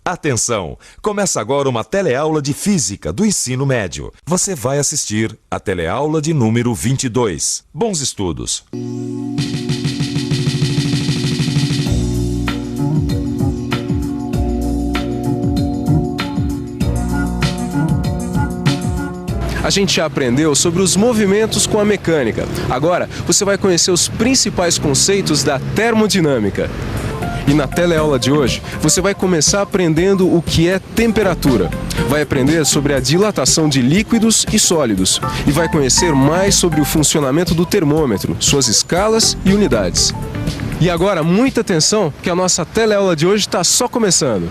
Atenção! Começa agora uma teleaula de Física do ensino médio. Você vai assistir a teleaula de número 22. Bons estudos! A gente já aprendeu sobre os movimentos com a mecânica. Agora, você vai conhecer os principais conceitos da termodinâmica. E na teleaula de hoje, você vai começar aprendendo o que é temperatura. Vai aprender sobre a dilatação de líquidos e sólidos. E vai conhecer mais sobre o funcionamento do termômetro, suas escalas e unidades. E agora, muita atenção, que a nossa teleaula de hoje está só começando.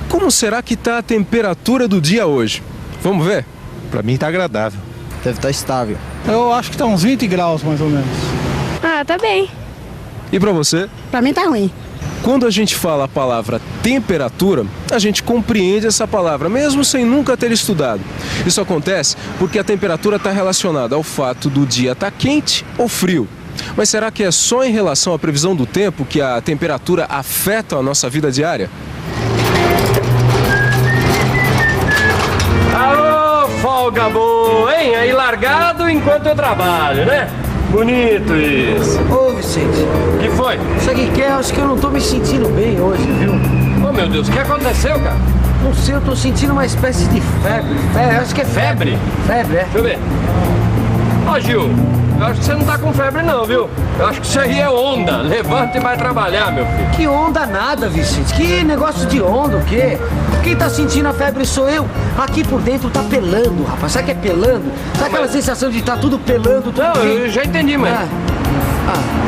Como será que está a temperatura do dia hoje? Vamos ver? Pra mim tá agradável. Deve estar estável. Eu acho que tá uns 20 graus, mais ou menos. Ah, tá bem. E para você? Pra mim tá ruim. Quando a gente fala a palavra temperatura, a gente compreende essa palavra, mesmo sem nunca ter estudado. Isso acontece porque a temperatura está relacionada ao fato do dia estar quente ou frio. Mas será que é só em relação à previsão do tempo que a temperatura afeta a nossa vida diária? Alô, folga boa, hein? Aí largado enquanto eu trabalho, né? Bonito isso. Ô, Vicente, O que foi? sabe o que é? Acho que eu não tô me sentindo bem hoje, viu? Oh, meu Deus, o que aconteceu, cara? Não sei, eu tô sentindo uma espécie de febre. Acho que é febre. Febre, é. Deixa eu ver. Ó, Gil, eu acho que você não tá com febre não, viu? Eu acho que isso aí é onda. Levanta e vai trabalhar, meu filho. Que onda nada, Vicente. Que negócio de onda, o quê? Quem tá sentindo a febre sou eu. Aqui por dentro tá pelando, rapaz. Sabe o que é pelando? Sabe aquela sensação de tá tudo pelando, tudo Não, quente? eu já entendi, mas...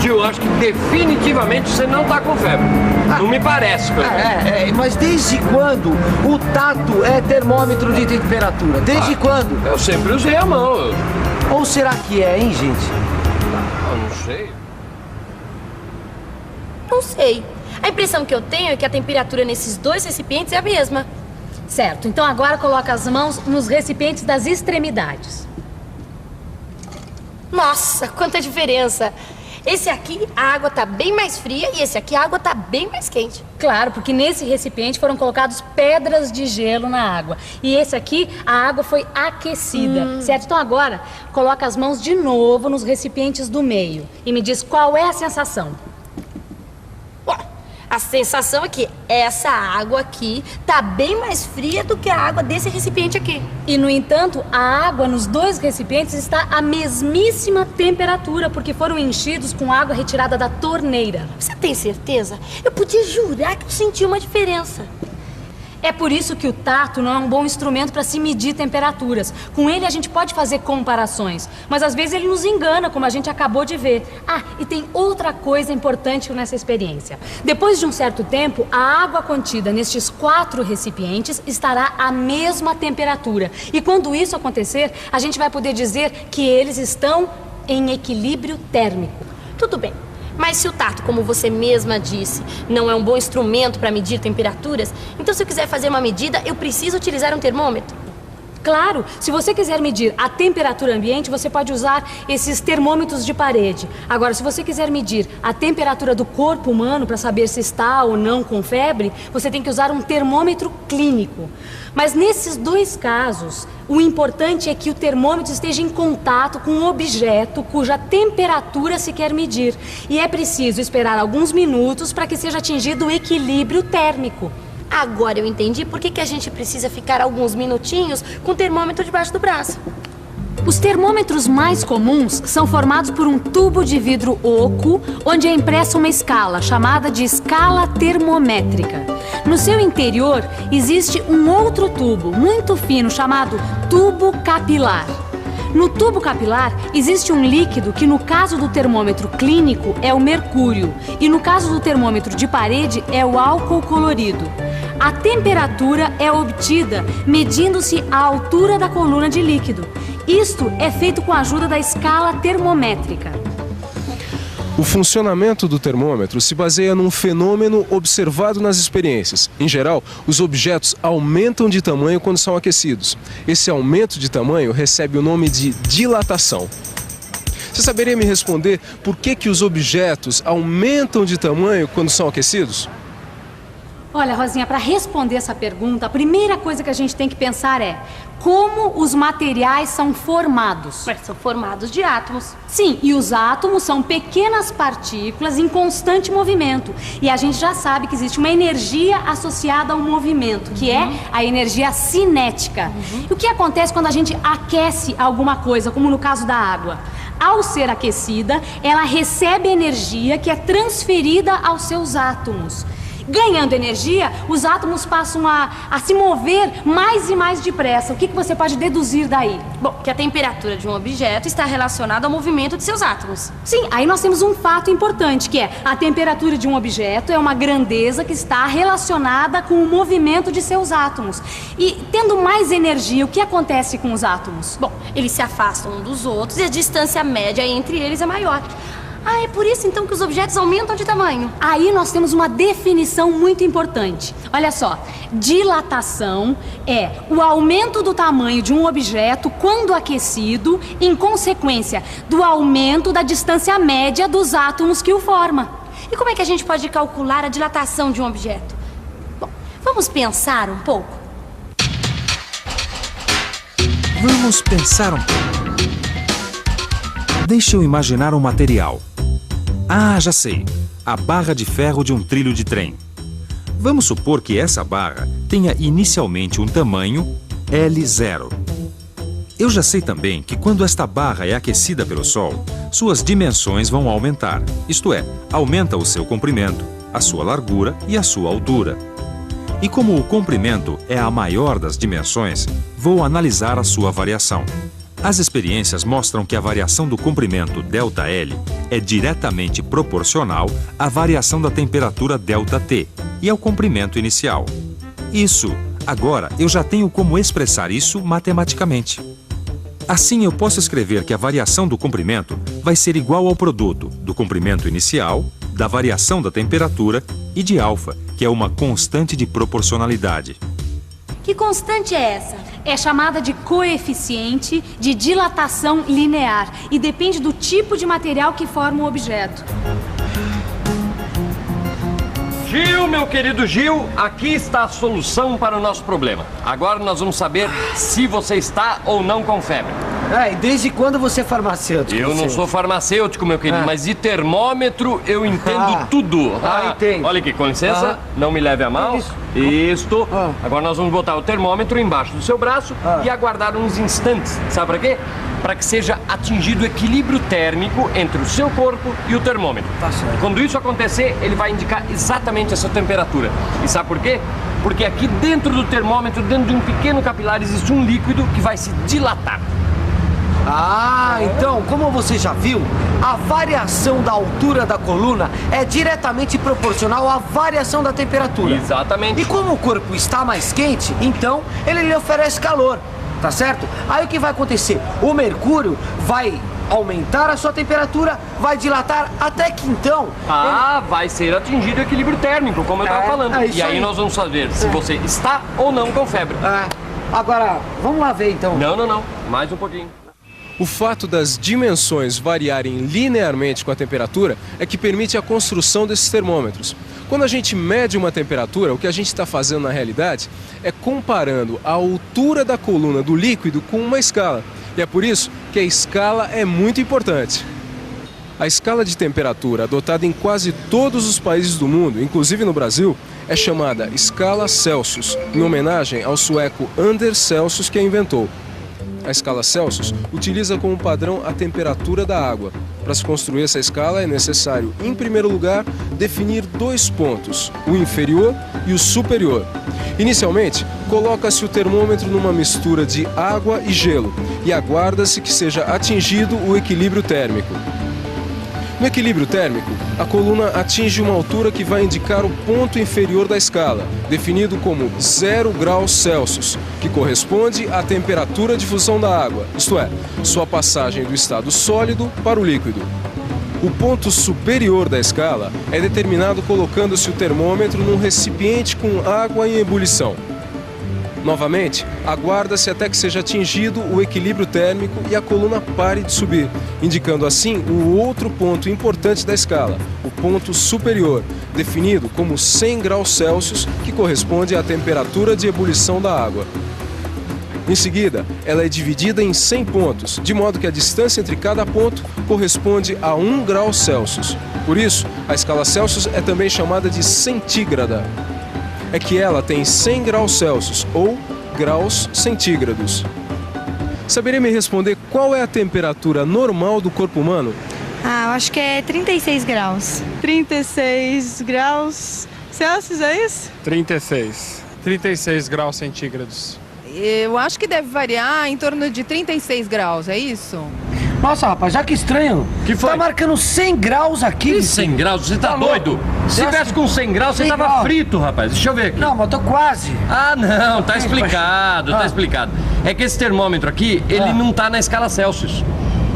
Gil, eu acho que definitivamente você não tá com febre. Não me parece, pelo menos. Mas desde quando o tato é termômetro de temperatura? Desde quando? Eu sempre usei a mão. Ou será que é, hein, gente? Eu não sei. Não sei. A impressão que eu tenho é que a temperatura nesses dois recipientes é a mesma. Certo, então agora coloca as mãos nos recipientes das extremidades. Nossa, quanta diferença! Esse aqui a água tá bem mais fria e esse aqui a água tá bem mais quente. Claro, porque nesse recipiente foram colocados pedras de gelo na água. E esse aqui, a água foi aquecida, certo? Então agora, coloca as mãos de novo nos recipientes do meio e me diz qual é a sensação. Ó, a sensação é que essa água aqui tá bem mais fria do que a água desse recipiente aqui. E, no entanto, a água nos dois recipientes está à mesmíssima temperatura, porque foram enchidos com água retirada da torneira. Você tem certeza? Eu podia jurar que eu senti uma diferença. É por isso que o tato não é um bom instrumento para se medir temperaturas. Com ele a gente pode fazer comparações, mas às vezes ele nos engana, como a gente acabou de ver. Ah, e tem outra coisa importante nessa experiência. Depois de um certo tempo, a água contida nestes 4 recipientes estará à mesma temperatura. E quando isso acontecer, a gente vai poder dizer que eles estão em equilíbrio térmico. Tudo bem. Mas se o tato, como você mesma disse, não é um bom instrumento para medir temperaturas, então se eu quiser fazer uma medida, eu preciso utilizar um termômetro? Claro, se você quiser medir a temperatura ambiente, você pode usar esses termômetros de parede. Agora, se você quiser medir a temperatura do corpo humano para saber se está ou não com febre, você tem que usar um termômetro clínico. Mas nesses dois casos, o importante é que o termômetro esteja em contato com um objeto cuja temperatura se quer medir. E é preciso esperar alguns minutos para que seja atingido o equilíbrio térmico. Agora eu entendi por que a gente precisa ficar alguns minutinhos com o termômetro debaixo do braço. Os termômetros mais comuns são formados por um tubo de vidro oco, onde é impressa uma escala, chamada de escala termométrica. No seu interior existe um outro tubo, muito fino, chamado tubo capilar. No tubo capilar existe um líquido que no caso do termômetro clínico é o mercúrio e no caso do termômetro de parede é o álcool colorido. A temperatura é obtida medindo-se a altura da coluna de líquido. Isto é feito com a ajuda da escala termométrica. O funcionamento do termômetro se baseia num fenômeno observado nas experiências. Em geral, os objetos aumentam de tamanho quando são aquecidos. Esse aumento de tamanho recebe o nome de dilatação. Você saberia me responder por que os objetos aumentam de tamanho quando são aquecidos? Olha, Rosinha, para responder essa pergunta, a primeira coisa que a gente tem que pensar é como os materiais são formados. Mas são formados de átomos. Sim, e os átomos são pequenas partículas em constante movimento. E a gente já sabe que existe uma energia associada ao movimento, que é a energia cinética. E o que acontece quando a gente aquece alguma coisa, como no caso da água? Ao ser aquecida, ela recebe energia que é transferida aos seus átomos. Ganhando energia, os átomos passam a se mover mais e mais depressa. O que você pode deduzir daí? Bom, que a temperatura de um objeto está relacionada ao movimento de seus átomos. Sim, aí nós temos um fato importante, que é a temperatura de um objeto é uma grandeza que está relacionada com o movimento de seus átomos. E tendo mais energia, o que acontece com os átomos? Bom, eles se afastam uns dos outros e a distância média entre eles é maior. Ah, é por isso então que os objetos aumentam de tamanho. Aí nós temos uma definição muito importante. Olha só, dilatação é o aumento do tamanho de um objeto quando aquecido, em consequência do aumento da distância média dos átomos que o formam. E como é que a gente pode calcular a dilatação de um objeto? Bom, vamos pensar um pouco. Vamos pensar um pouco. Deixa eu imaginar um material. Ah, já sei. A barra de ferro de um trilho de trem. Vamos supor que essa barra tenha inicialmente um tamanho L0. Eu já sei também que quando esta barra é aquecida pelo Sol, suas dimensões vão aumentar. Isto é, aumenta o seu comprimento, a sua largura e a sua altura. E como o comprimento é a maior das dimensões, vou analisar a sua variação. As experiências mostram que a variação do comprimento ΔL é diretamente proporcional à variação da temperatura ΔT e ao comprimento inicial. Isso, agora eu já tenho como expressar isso matematicamente. Assim eu posso escrever que a variação do comprimento vai ser igual ao produto do comprimento inicial, da variação da temperatura e de alfa, que é uma constante de proporcionalidade. Que constante é essa? É chamada de coeficiente de dilatação linear e depende do tipo de material que forma o objeto. Gil, meu querido Gil, aqui está a solução para o nosso problema. Agora nós vamos saber se você está ou não com febre. E desde quando você é farmacêutico? Eu não sou farmacêutico, meu querido, mas de termômetro eu entendo tudo. Entendo. Olha aqui, com licença, não me leve a mal. Isto. Agora nós vamos botar o termômetro embaixo do seu braço e aguardar uns instantes. Sabe para quê? Para que seja atingido o equilíbrio térmico entre o seu corpo e o termômetro. Tá certo. E quando isso acontecer, ele vai indicar exatamente essa temperatura. E sabe por quê? Porque aqui dentro do termômetro, dentro de um pequeno capilar, existe um líquido que vai se dilatar. Então, como você já viu, a variação da altura da coluna é diretamente proporcional à variação da temperatura. Exatamente. E como o corpo está mais quente, então ele lhe oferece calor, tá certo? Aí o que vai acontecer? O mercúrio vai aumentar a sua temperatura, vai dilatar até que então... vai ser atingido o equilíbrio térmico, como eu estava falando. isso E aí aí. nós vamos saber se você está ou não com febre. Agora, vamos lá ver então. Não. Mais um pouquinho. O fato das dimensões variarem linearmente com a temperatura é que permite a construção desses termômetros. Quando a gente mede uma temperatura, o que a gente está fazendo na realidade é comparando a altura da coluna do líquido com uma escala. E é por isso que a escala é muito importante. A escala de temperatura adotada em quase todos os países do mundo, inclusive no Brasil, é chamada escala Celsius, em homenagem ao sueco Anders Celsius que a inventou. A escala Celsius utiliza como padrão a temperatura da água. Para se construir essa escala é necessário, em primeiro lugar, definir dois pontos, o inferior e o superior. Inicialmente, coloca-se o termômetro numa mistura de água e gelo e aguarda-se que seja atingido o equilíbrio térmico. No equilíbrio térmico, a coluna atinge uma altura que vai indicar o ponto inferior da escala, definido como 0 graus Celsius, que corresponde à temperatura de fusão da água, isto é, sua passagem do estado sólido para o líquido. O ponto superior da escala é determinado colocando-se o termômetro num recipiente com água em ebulição. Novamente, aguarda-se até que seja atingido o equilíbrio térmico e a coluna pare de subir, indicando assim o outro ponto importante da escala, o ponto superior, definido como 100 graus Celsius, que corresponde à temperatura de ebulição da água. Em seguida, ela é dividida em 100 pontos, de modo que a distância entre cada ponto corresponde a 1 grau Celsius. Por isso, a escala Celsius é também chamada de centígrada. É que ela tem 100 graus Celsius ou graus centígrados. Saberia me responder qual é a temperatura normal do corpo humano? Eu acho que é 36 graus. 36 graus Celsius, é isso? 36 graus centígrados. Eu acho que deve variar em torno de 36 graus, é isso? Nossa, rapaz, já que estranho. Que foi? Tá marcando 100 graus aqui. Que 100 graus? Você tá doido? Se tivesse com 100 graus, você tava frito, rapaz. Deixa eu ver aqui. Não, mas eu tô quase. Ah, não, tá explicado, tá explicado. É que esse termômetro aqui, ele não tá na escala Celsius.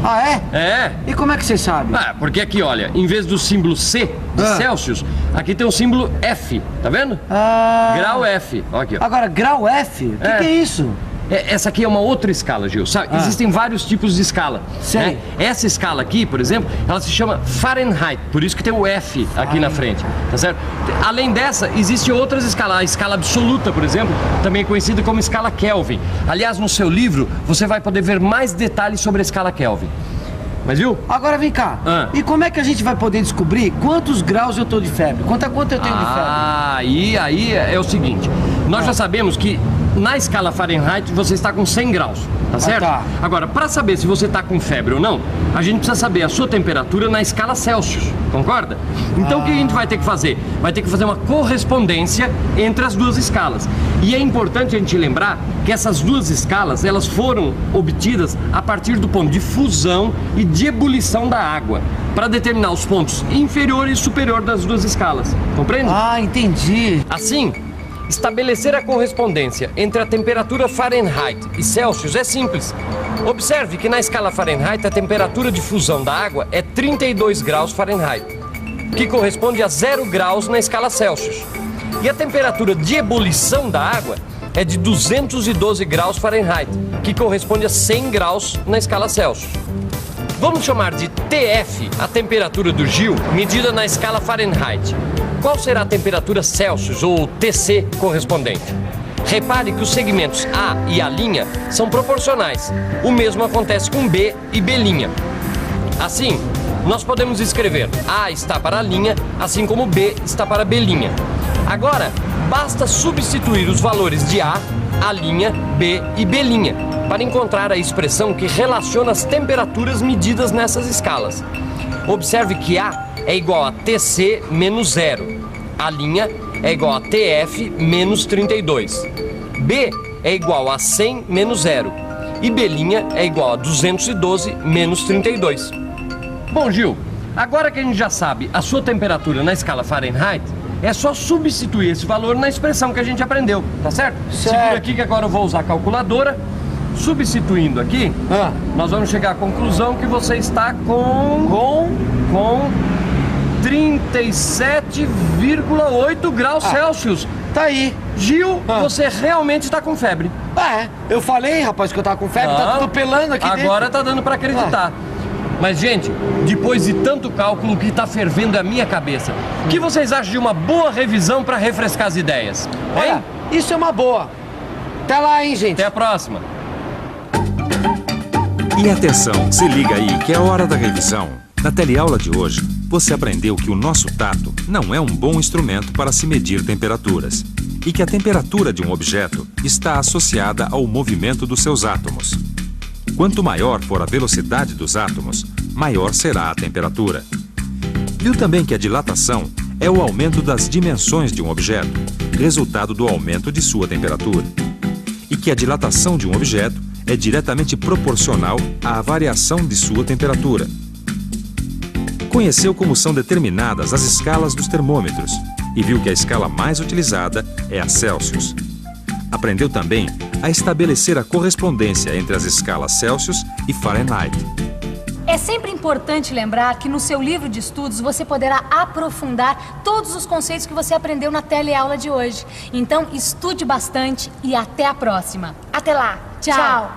Ah, é? É. E como é que você sabe? Ah, porque aqui, olha, em vez do símbolo C de Celsius, aqui tem o símbolo F, tá vendo? Grau F, ó aqui, ó. Agora, grau F? O que é isso? Essa aqui é uma outra escala, Gil, sabe? Existem vários tipos de escala. Sei. Né? Essa escala aqui, por exemplo, ela se chama Fahrenheit, por isso que tem o F aqui na frente, tá certo? Além dessa, existem outras escalas. A escala absoluta, por exemplo, também é conhecida como escala Kelvin. Aliás, no seu livro, você vai poder ver mais detalhes sobre a escala Kelvin. Mas viu? Agora vem cá. E como é que a gente vai poder descobrir quantos graus eu tô de febre? Quanto eu tenho de febre? Aí é o seguinte. Nós já sabemos que na escala Fahrenheit você está com 100 graus, tá certo? Tá. Agora, para saber se você está com febre ou não, a gente precisa saber a sua temperatura na escala Celsius, concorda? Então o que a gente vai ter que fazer? Vai ter que fazer uma correspondência entre as duas escalas. E é importante a gente lembrar que essas duas escalas, elas foram obtidas a partir do ponto de fusão e de ebulição da água, para determinar os pontos inferior e superior das duas escalas, compreende? Entendi. Assim, estabelecer a correspondência entre a temperatura Fahrenheit e Celsius é simples. Observe que na escala Fahrenheit a temperatura de fusão da água é 32 graus Fahrenheit, que corresponde a 0 graus na escala Celsius. E a temperatura de ebulição da água é de 212 graus Fahrenheit, que corresponde a 100 graus na escala Celsius. Vamos chamar de TF a temperatura do Gil medida na escala Fahrenheit. Qual será a temperatura Celsius ou TC correspondente? Repare que os segmentos A e A' são proporcionais. O mesmo acontece com B e B'. Assim, nós podemos escrever A está para a linha, assim como B está para B'. Agora, basta substituir os valores de A, A', B e B' para encontrar a expressão que relaciona as temperaturas medidas nessas escalas. Observe que A é igual a TC menos 0, A' é igual a TF menos 32, B é igual a 100 menos 0 e B' é igual a 212 menos 32. Bom, Gil, agora que a gente já sabe a sua temperatura na escala Fahrenheit, é só substituir esse valor na expressão que a gente aprendeu, tá certo? Segura aqui que agora eu vou usar a calculadora. Substituindo aqui, nós vamos chegar à conclusão que você está com 37,8 graus Celsius. Tá aí. Gil, você realmente está com febre. Eu falei, rapaz, que eu tava com febre, tá tudo pelando aqui dentro. Agora tá dando para acreditar. Mas, gente, depois de tanto cálculo, o que tá fervendo é a minha cabeça. O que vocês acham de uma boa revisão para refrescar as ideias? Olha, isso é uma boa. Até lá, hein, gente. Até a próxima. E atenção, se liga aí que é hora da revisão. Na teleaula de hoje, você aprendeu que o nosso tato não é um bom instrumento para se medir temperaturas e que a temperatura de um objeto está associada ao movimento dos seus átomos. Quanto maior for a velocidade dos átomos, maior será a temperatura. Viu também que a dilatação é o aumento das dimensões de um objeto, resultado do aumento de sua temperatura. E que a dilatação de um objeto é diretamente proporcional à variação de sua temperatura. Conheceu como são determinadas as escalas dos termômetros e viu que a escala mais utilizada é a Celsius. Aprendeu também a estabelecer a correspondência entre as escalas Celsius e Fahrenheit. É sempre importante lembrar que no seu livro de estudos você poderá aprofundar todos os conceitos que você aprendeu na teleaula de hoje. Então, estude bastante e até a próxima. Até lá. Tchau.